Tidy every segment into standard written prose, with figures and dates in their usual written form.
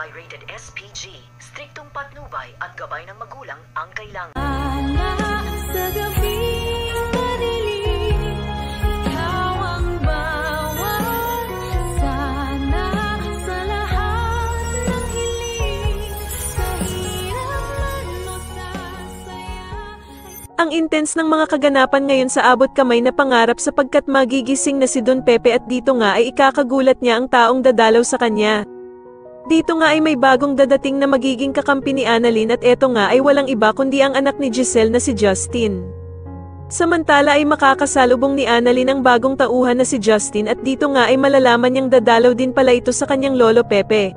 ay rated SPG, striktong patnubay at gabay ng magulang ang kailangan. Sa gabing madilim, ikaw ang bawat sana sa lahat ng hiling, sa hirap man o sa saya. Ang intense ng mga kaganapan ngayon sa abot kamay na pangarap sapagkat magigising na si Don Pepe at dito nga ay ikakagulat niya ang taong dadalaw sa kanya. Dito nga ay may bagong dadating na magiging kakampi ni Annalyn at eto nga ay walang iba kundi ang anak ni Giselle na si Justin. Samantala ay makakasalubong ni Annalyn ang bagong tauhan na si Justin at dito nga ay malalaman niyang dadalaw din pala ito sa kanyang lolo Pepe.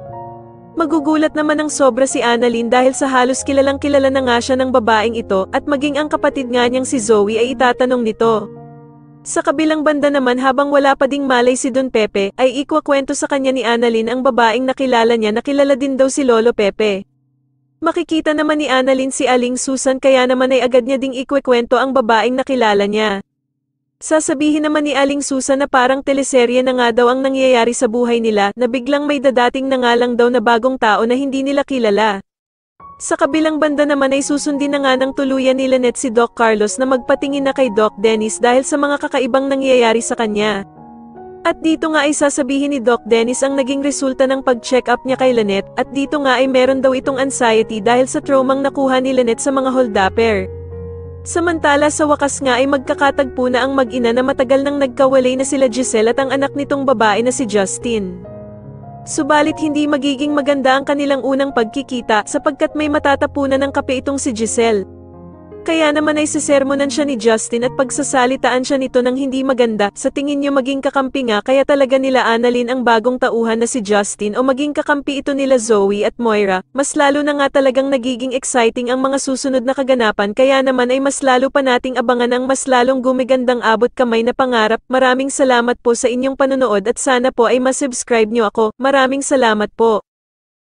Magugulat naman ng sobra si Annalyn dahil sa halos kilalang kilala na nga siya ng babaeng ito at maging ang kapatid nga niyang si Zoe ay itatanong nito. Sa kabilang banda naman habang wala pa ding malay si Don Pepe, ay ikwakwento sa kanya ni Annalyn ang babaeng nakilala niya na kilala din daw si Lolo Pepe. Makikita naman ni Annalyn si Aling Susan kaya naman ay agad niya ding ikwekwento ang babaeng nakilala niya. Sasabihin naman ni Aling Susan na parang teleserye na nga daw ang nangyayari sa buhay nila na biglang may dadating na nga lang daw na bagong tao na hindi nila kilala. Sa kabilang banda naman ay susundin na nga ng tuluyan ni Lynette si Doc Carlos na magpatingin na kay Doc Dennis dahil sa mga kakaibang nangyayari sa kanya. At dito nga ay sasabihin ni Doc Dennis ang naging resulta ng pag-check up niya kay Lynette at dito nga ay meron daw itong anxiety dahil sa traumang nakuha ni Lynette sa mga holdupper. Samantala sa wakas nga ay magkakatagpo na ang mag-ina na matagal nang nagkawalay na sila Giselle at ang anak nitong babae na si Justin. Subalit hindi magiging maganda ang kanilang unang pagkikita sapagkat may matatapunan ng kape itong si Giselle. Kaya naman ay sisermonan siya ni Justin at pagsasalitaan siya nito ng hindi maganda. Sa tingin niyo maging kakampi nga kaya talaga nila Annalyn ang bagong tauhan na si Justin o maging kakampi ito nila Zoe at Moira. Mas lalo na nga talagang nagiging exciting ang mga susunod na kaganapan kaya naman ay mas lalo pa nating abangan ang mas lalong gumigandang abot kamay na pangarap. Maraming salamat po sa inyong panonood at sana po ay masubscribe niyo ako. Maraming salamat po.